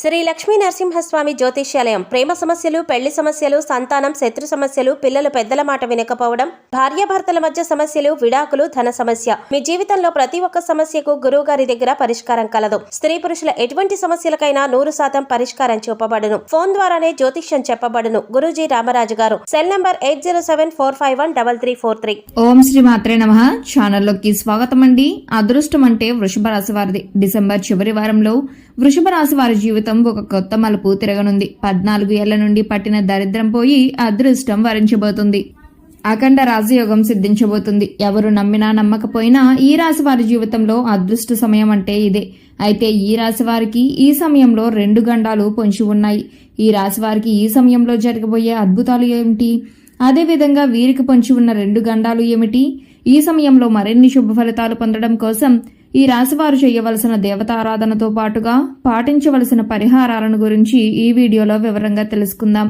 శ్రీ లక్ష్మీ నరసింహస్వామి జ్యోతిష్యాలయం. ప్రేమ సమస్యలు, పెళ్లి సమస్యలు, సంతానం, శత్రు సమస్యలు, పిల్లలు పెద్దల మాట వినకపోవడం, భార్యాభర్తల మధ్య సమస్యలు, విడాకులు, ధన సమస్య. మీ జీవితంలో ప్రతి ఒక్క సమస్యకు గురువు గారి దగ్గర పరిష్కారం కలదు. స్త్రీ పురుషుల ఎటువంటి సమస్యలకైనా 100% పరిష్కారం చూపబడును. ఫోన్ ద్వారానే జ్యోతిష్యం చెప్పబడును. గురూజీ రామరాజు గారు. Cell number 8074513343. ఓం శ్రీ మాత్రే నమః. ఛానల్లోకి స్వాగతం అండి. అదృష్టం అంటే వృషభ రాశి వారిది. డిసెంబర్ చివరి వారంలో వృషభ రాశి వారి జీవితం ఒక కొత్త మలుపు తిరగనుంది. 14 ఏళ్ల నుండి పట్టిన దరిద్రం పోయి అదృష్టం వరించబోతుంది. అఖండ రాజయోగం సిద్ధించబోతుంది. ఎవరు నమ్మినా నమ్మకపోయినా ఈ రాశి వారి జీవితంలో అదృష్ట సమయం అంటే ఇదే. అయితే ఈ రాశి వారికి ఈ సమయంలో 2 గండాలు పొంచి ఉన్నాయి. ఈ రాశి వారికి ఈ సమయంలో జరగబోయే అద్భుతాలు ఏమిటి? అదేవిధంగా వీరికి పొంచి ఉన్న 2 గండాలు ఏమిటి? ఈ సమయంలో మరిన్ని శుభ ఫలితాలు పొందడం కోసం ఈ రాశివారు చేయవలసిన దేవతారాధనతో పాటుగా పాటించవలసిన పరిహారాలను గురించి ఈ వీడియోలో వివరంగా తెలుసుకుందాం.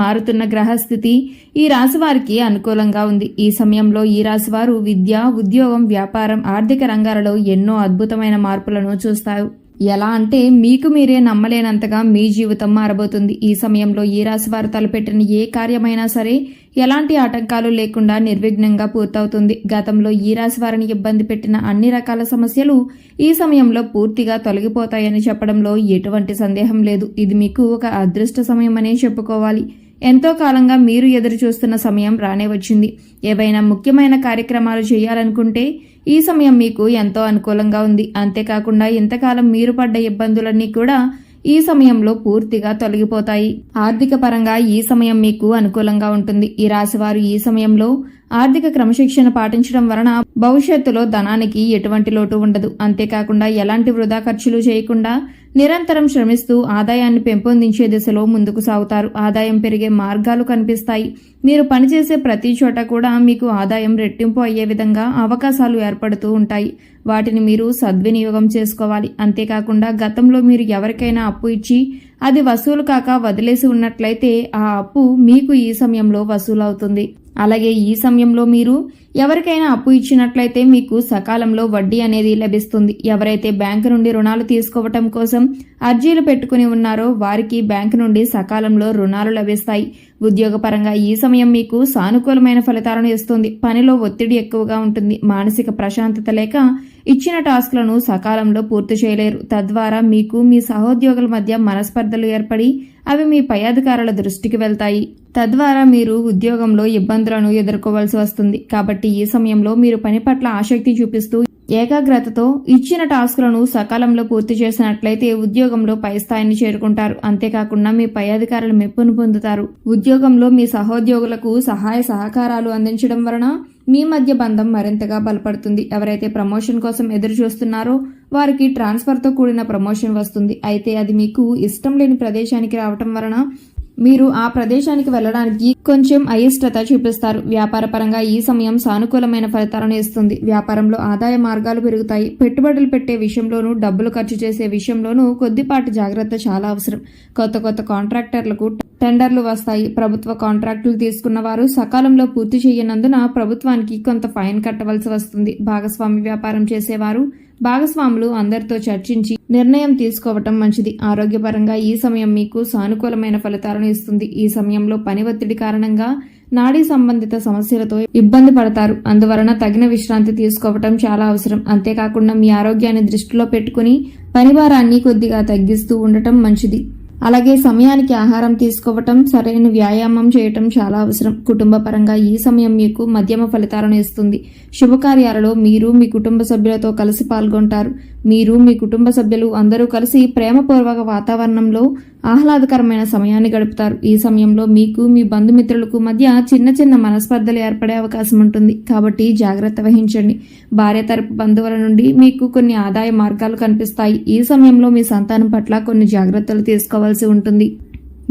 మారుతున్న గ్రహస్థితి ఈ రాశివారికి అనుకూలంగా ఉంది. ఈ సమయంలో ఈ రాశివారు విద్య, ఉద్యోగం, వ్యాపారం, ఆర్థిక రంగాలలో ఎన్నో అద్భుతమైన మార్పులను చూస్తారు. ఎలా అంటే మీకు మీరే నమ్మలేనంతగా మీ జీవితం మారబోతుంది. ఈ సమయంలో ఈ రాశి వారు తలపెట్టిన ఏ కార్యమైనా సరే ఎలాంటి ఆటంకాలు లేకుండా నిర్విఘ్నంగా పూర్తవుతుంది. గతంలో ఈ రాశి వారిని ఇబ్బంది పెట్టిన అన్ని రకాల సమస్యలు ఈ సమయంలో పూర్తిగా తొలగిపోతాయని చెప్పడంలో ఎటువంటి సందేహం లేదు. ఇది మీకు ఒక అదృష్ట సమయం అనే చెప్పుకోవాలి. ఎంతో కాలంగా మీరు ఎదురు చూస్తున్న సమయం రానే వచ్చింది. ఏవైనా ముఖ్యమైన కార్యక్రమాలు చేయాలనుకుంటే ఈ సమయం మీకు ఎంతో అనుకూలంగా ఉంది. అంతేకాకుండా ఇంతకాలం మీరు పడ్డ ఇబ్బందులన్నీ కూడా ఈ సమయంలో పూర్తిగా తొలగిపోతాయి. ఆర్థిక పరంగా ఈ సమయం మీకు అనుకూలంగా ఉంటుంది. ఈ రాశివారు ఈ సమయంలో ఆర్థిక క్రమశిక్షణ పాటించడం వలన భవిష్యత్తులో ధనానికి ఎటువంటి లోటు ఉండదు. అంతేకాకుండా ఎలాంటి వృధా ఖర్చులు చేయకుండా నిరంతరం శ్రమిస్తూ ఆదాయాన్ని పెంపొందించే దిశలో ముందుకు సాగుతారు. ఆదాయం పెరిగే మార్గాలు కనిపిస్తాయి. మీరు పనిచేసే ప్రతి చోట కూడా మీకు ఆదాయం రెట్టింపు అయ్యే విధంగా అవకాశాలు ఏర్పడుతూ ఉంటాయి. వాటిని మీరు సద్వినియోగం చేసుకోవాలి. అంతేకాకుండా గతంలో మీరు ఎవరికైనా అప్పు ఇచ్చి అది వసూలు కాక వదిలేసి ఉన్నట్లయితే ఆ అప్పు మీకు ఈ సమయంలో వసూలు అవుతుంది. అలాగే ఈ సమయంలో మీరు ఎవరికైనా అప్పు ఇచ్చినట్లయితే మీకు సకాలంలో వడ్డీ అనేది లభిస్తుంది. ఎవరైతే బ్యాంకు నుండి రుణాలు తీసుకోవటం కోసం అర్జీలు పెట్టుకుని ఉన్నారో వారికి బ్యాంకు నుండి సకాలంలో రుణాలు లభిస్తాయి. ఉద్యోగపరంగా ఈ సమయం మీకు సానుకూలమైన ఫలితాలను ఇస్తుంది. పనిలో ఒత్తిడి ఎక్కువగా ఉంటుంది. మానసిక ప్రశాంతత లేక ఇచ్చిన టాస్క్లను సకాలంలో పూర్తి చేయలేరు. తద్వారా మీకు మీ సహోద్యోగుల మధ్య మనస్పర్ధలు ఏర్పడి అవి మీ పై అధికారుల దృష్టికి వెళ్తాయి. తద్వారా మీరు ఉద్యోగంలో ఇబ్బందులను ఎదుర్కోవాల్సి వస్తుంది. కాబట్టి ఈ సమయంలో మీరు పని పట్ల ఆసక్తి చూపిస్తూ ఏకాగ్రతతో ఇచ్చిన టాస్క్లను సకాలంలో పూర్తి చేసినట్లయితే ఉద్యోగంలో పై స్థాయిని చేరుకుంటారు. అంతేకాకుండా మీ పై అధికారుల మెప్పును పొందుతారు. ఉద్యోగంలో మీ సహోద్యోగులకు సహాయ సహకారాలు అందించడం వలన మీ మధ్య బంధం మరింతగా బలపడుతుంది. ఎవరైతే ప్రమోషన్ కోసం ఎదురు చూస్తున్నారో వారికి ట్రాన్స్ఫర్తో కూడిన ప్రమోషన్ వస్తుంది. అయితే అది మీకు ఇష్టం లేని ప్రదేశానికి రావటం వలన మీరు ఆ ప్రదేశానికి వెళ్లడానికి కొంచెం అయిష్టత చూపిస్తారు. వ్యాపార పరంగా ఈ సమయం సానుకూలమైన ఫలితాలను ఇస్తుంది. వ్యాపారంలో ఆదాయ మార్గాలు పెరుగుతాయి. పెట్టుబడులు పెట్టే విషయంలోనూ డబ్బులు ఖర్చు చేసే విషయంలోనూ కొద్దిపాటి జాగ్రత్త చాలా అవసరం. కొత్త కాంట్రాక్టర్లకు టెండర్లు వస్తాయి. ప్రభుత్వ కాంట్రాక్టులు తీసుకున్న వారు సకాలంలో పూర్తి చేయనందున ప్రభుత్వానికి కొంత ఫైన్ కట్టవలసి వస్తుంది. భాగస్వామి వ్యాపారం చేసేవారు భాగస్వాములు అందరితో చర్చించి నిర్ణయం తీసుకోవటం మంచిది. ఆరోగ్యపరంగా ఈ సమయం మీకు సానుకూలమైన ఫలితాలను ఇస్తుంది. ఈ సమయంలో పని ఒత్తిడి కారణంగా నాడీ సంబంధిత సమస్యలతో ఇబ్బంది పడతారు. అందువలన తగిన విశ్రాంతి తీసుకోవటం చాలా అవసరం. అంతేకాకుండా మీ ఆరోగ్యాన్ని దృష్టిలో పెట్టుకుని పని భారాన్ని కొద్దిగా తగ్గిస్తూ ఉండటం మంచిది. అలాగే సమయానికి ఆహారం తీసుకోవటం, సరైన వ్యాయామం చేయటం చాలా అవసరం. కుటుంబ పరంగా ఈ సమయం మీకు మధ్యమ ఫలితాలను ఇస్తుంది. శుభకార్యాలలో మీరు మీ కుటుంబ సభ్యులతో కలిసి పాల్గొంటారు. మీరు మీ కుటుంబ సభ్యులు అందరూ కలిసి ప్రేమపూర్వక వాతావరణంలో ఆహ్లాదకరమైన సమయాన్ని గడుపుతారు. ఈ సమయంలో మీకు మీ బంధుమిత్రులకు మధ్య చిన్న మనస్పర్ధలు ఏర్పడే అవకాశం ఉంటుంది. కాబట్టి జాగ్రత్త వహించండి. భార్య తరపు బంధువుల నుండి మీకు కొన్ని ఆదాయ మార్గాలు కనిపిస్తాయి. ఈ సమయంలో మీ సంతానం పట్ల కొన్ని జాగ్రత్తలు తీసుకోవాల్సి ఉంటుంది.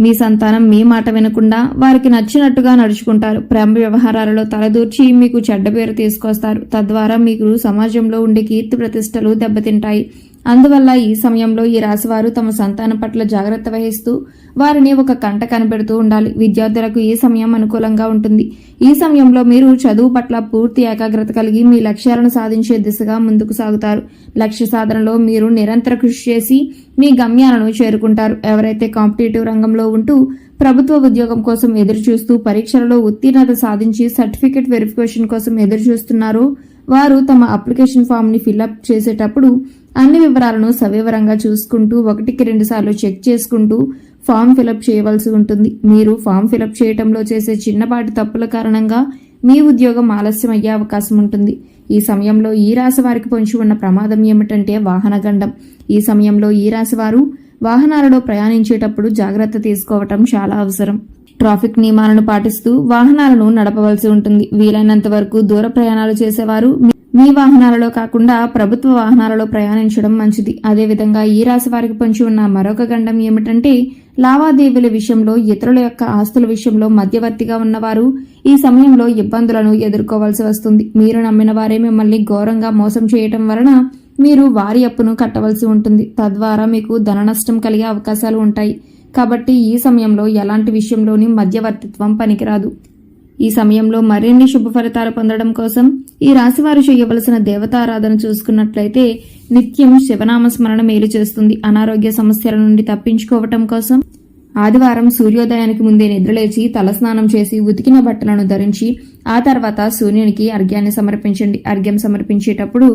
మీ సంతానం మీ మాట వినకుండా వారికి నచ్చినట్టుగా నడుచుకుంటారు. ప్రేమ వ్యవహారాలలో తలదూర్చి మీకు చెడ్డ పేరు తీసుకొస్తారు. తద్వారా మీకు సమాజంలో ఉండే కీర్తి ప్రతిష్టలు దెబ్బతింటాయి. అందువల్ల ఈ సమయంలో ఈ రాశివారు తమ సంతానం పట్ల జాగ్రత్త వహిస్తూ వారిని ఒక కంట కనిపెడుతూ ఉండాలి. విద్యార్థులకు ఈ సమయం అనుకూలంగా ఉంటుంది. ఈ సమయంలో మీరు చదువు పట్ల పూర్తి ఏకాగ్రత కలిగి మీ లక్ష్యాలను సాధించే దిశగా ముందుకు సాగుతారు. లక్ష్య సాధనలో మీరు నిరంతర కృషి చేసి మీ గమ్యాలను చేరుకుంటారు. ఎవరైతే కాంపిటేటివ్ రంగంలో ఉంటూ ప్రభుత్వ ఉద్యోగం కోసం ఎదురు చూస్తూ పరీక్షలలో ఉత్తీర్ణత సాధించి సర్టిఫికెట్ వెరిఫికేషన్ కోసం ఎదురు చూస్తున్నారో వారు తమ అప్లికేషన్ ఫామ్ ని ఫిల్అప్ చేసేటప్పుడు అన్ని వివరాలను సవివరంగా చూసుకుంటూ 1-2 సార్లు చెక్ చేసుకుంటూ ఫామ్ ఫిలప్ చేయవలసి ఉంటుంది. మీరు ఫామ్ ఫిలప్ చేయటంలో చేసే చిన్నపాటి తప్పుల కారణంగా మీ ఉద్యోగం ఆలస్యం అయ్యే అవకాశం ఉంటుంది. ఈ సమయంలో ఈ రాశి వారికి పొంచి ఉన్న ప్రమాదం ఏమిటంటే వాహన గండం. ఈ సమయంలో ఈ రాశి వారు వాహనాలలో ప్రయాణించేటప్పుడు జాగ్రత్త తీసుకోవటం చాలా అవసరం. ట్రాఫిక్ నియమాలను పాటిస్తూ వాహనాలను నడపవలసి ఉంటుంది. వీలైనంత వరకు దూర ప్రయాణాలు చేసేవారు మీ వాహనాలలో కాకుండా ప్రభుత్వ వాహనాలలో ప్రయాణించడం మంచిది. అదేవిధంగా ఈ రాశి వారికి పొంచి ఉన్న మరొక గండం ఏమిటంటే లావాదేవీల విషయంలో ఇతరుల యొక్క ఆస్తుల విషయంలో మధ్యవర్తిగా ఉన్నవారు ఈ సమయంలో ఇబ్బందులను ఎదుర్కోవాల్సి వస్తుంది. మీరు నమ్మిన వారే మిమ్మల్ని ఘోరంగా మోసం చేయటం వలన మీరు వారి అప్పును కట్టవలసి ఉంటుంది. తద్వారా మీకు ధన నష్టం కలిగే అవకాశాలు ఉంటాయి. కాబట్టి ఈ సమయంలో ఎలాంటి విషయంలోని మధ్యవర్తిత్వం పనికిరాదు. ఈ సమయంలో మరిన్ని శుభ ఫలితాలు పొందడం కోసం ఈ రాశివారు చేయవలసిన దేవతారాధన చూసుకున్నట్లయితే నిత్యం శివనామ స్మరణ మేలు చేస్తుంది. అనారోగ్య సమస్యల నుండి తప్పించుకోవటం కోసం ఆదివారం సూర్యోదయానికి ముందే నిద్రలేచి తలస్నానం చేసి ఉతికిన బట్టలను ధరించి ఆ తర్వాత సూర్యునికి అర్ఘ్యాన్ని సమర్పించండి. అర్ఘ్యం సమర్పించేటప్పుడు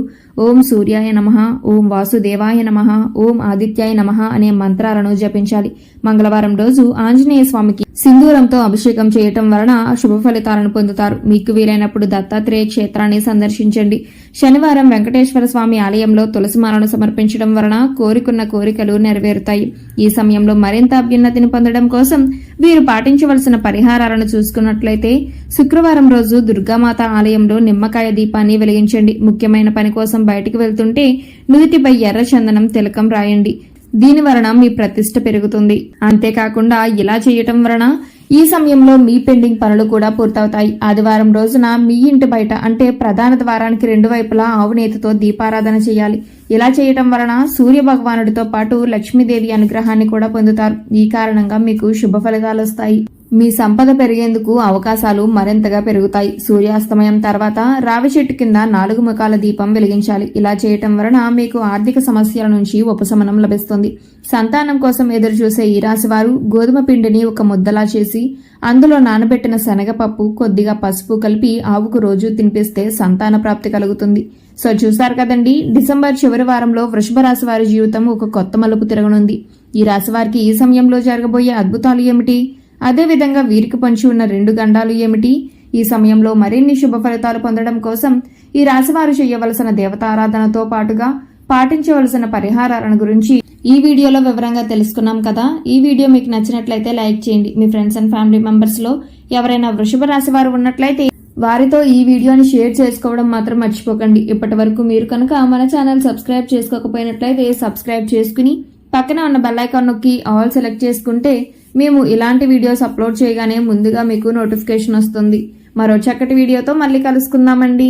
ఓం సూర్యాయ నమః, ఓం వాసుదేవాయ నమః, ఓం ఆదిత్యాయ నమః అనే మంత్రాలను జపించాలి. మంగళవారం రోజు ఆంజనేయ స్వామికి సింధూరంతో అభిషేకం చేయటం వలన శుభ ఫలితాలను పొందుతారు. మీకు వీలైనప్పుడు దత్తాత్రేయ క్షేత్రాన్ని సందర్శించండి. శనివారం వెంకటేశ్వర స్వామి ఆలయంలో తులసిమాలను సమర్పించడం వలన కోరికున్న కోరికలు నెరవేరుతాయి. ఈ సమయంలో మరింత అభ్యున్నతిని పొందడం కోసం వీరు పాటించవలసిన పరిహారాలను చూసుకున్నట్లయితే శుక్రవారం రోజు దుర్గామాత ఆలయంలో నిమ్మకాయ దీపాన్ని వెలిగించండి. ముఖ్యమైన పని కోసం బయటికి వెళ్తుంటే నుదిటిపై ఎర్ర చందనం తిలకం రాయండి. దీని వలన మీ ప్రతిష్ట పెరుగుతుంది. అంతేకాకుండా ఇలా చేయటం వలన ఈ సమయంలో మీ పెండింగ్ పనులు కూడా పూర్తవుతాయి. ఆదివారం రోజున మీ ఇంటి బయట అంటే ప్రధాన ద్వారానికి 2 వైపులా ఆవు నేతితో దీపారాధన చేయాలి. ఇలా చేయటం వలన సూర్య భగవానుడితో పాటు లక్ష్మీదేవి అనుగ్రహాన్ని కూడా పొందుతారు. ఈ కారణంగా మీకు శుభ ఫలితాలు వస్తాయి. మీ సంపద పెరిగేందుకు అవకాశాలు మరింతగా పెరుగుతాయి. సూర్యాస్తమయం తర్వాత రావి చెట్టు కింద 4 ముఖాల దీపం వెలిగించాలి. ఇలా చేయటం వలన మీకు ఆర్థిక సమస్యల నుంచి ఉపశమనం లభిస్తుంది. సంతానం కోసం ఎదురు చూసే ఈ రాశి వారు గోధుమ పిండిని ఒక ముద్దలా చేసి అందులో నానబెట్టిన శనగపప్పు కొద్దిగా పసుపు కలిపి ఆవుకు రోజు తినిపిస్తే సంతాన ప్రాప్తి కలుగుతుంది. సో చూసారు కదండి, డిసెంబర్ చివరి వారంలో వృషభ రాశి వారి జీవితం ఒక కొత్త మలుపు తిరగనుంది. ఈ రాశి వారికి ఈ సమయంలో జరగబోయే అద్భుతాలు ఏమిటి, అదేవిధంగా వీరికి పంచి ఉన్న 2 గండాలు ఏమిటి, ఈ సమయంలో మరిన్ని శుభ ఫలితాలు పొందడం కోసం ఈ రాశివారు చేయవలసిన దేవతారాధనతో పాటుగా పాటించవలసిన పరిహారాలను గురించి ఈ వీడియోలో వివరంగా తెలుసుకున్నాం కదా. ఈ వీడియో మీకు నచ్చినట్లయితే లైక్ చేయండి. మీ ఫ్రెండ్స్ అండ్ ఫ్యామిలీ మెంబర్స్ లో ఎవరైనా వృషభ రాశి వారు ఉన్నట్లయితే వారితో ఈ వీడియోని షేర్ చేసుకోవడం మాత్రం మర్చిపోకండి. ఇప్పటి వరకు మీరు కనుక మన ఛానల్ సబ్స్క్రైబ్ చేసుకోకపోయినట్లయితే సబ్స్క్రైబ్ చేసుకుని పక్కన ఉన్న బెల్ ఐకాన్ నొక్కి ఆల్ సెలెక్ట్ చేసుకుంటే మేము ఇలాంటి వీడియోస్ అప్లోడ్ చేయగానే ముందుగా మీకు నోటిఫికేషన్ వస్తుంది. మరో చక్కటి వీడియోతో మళ్ళీ కలుసుకుందామండి.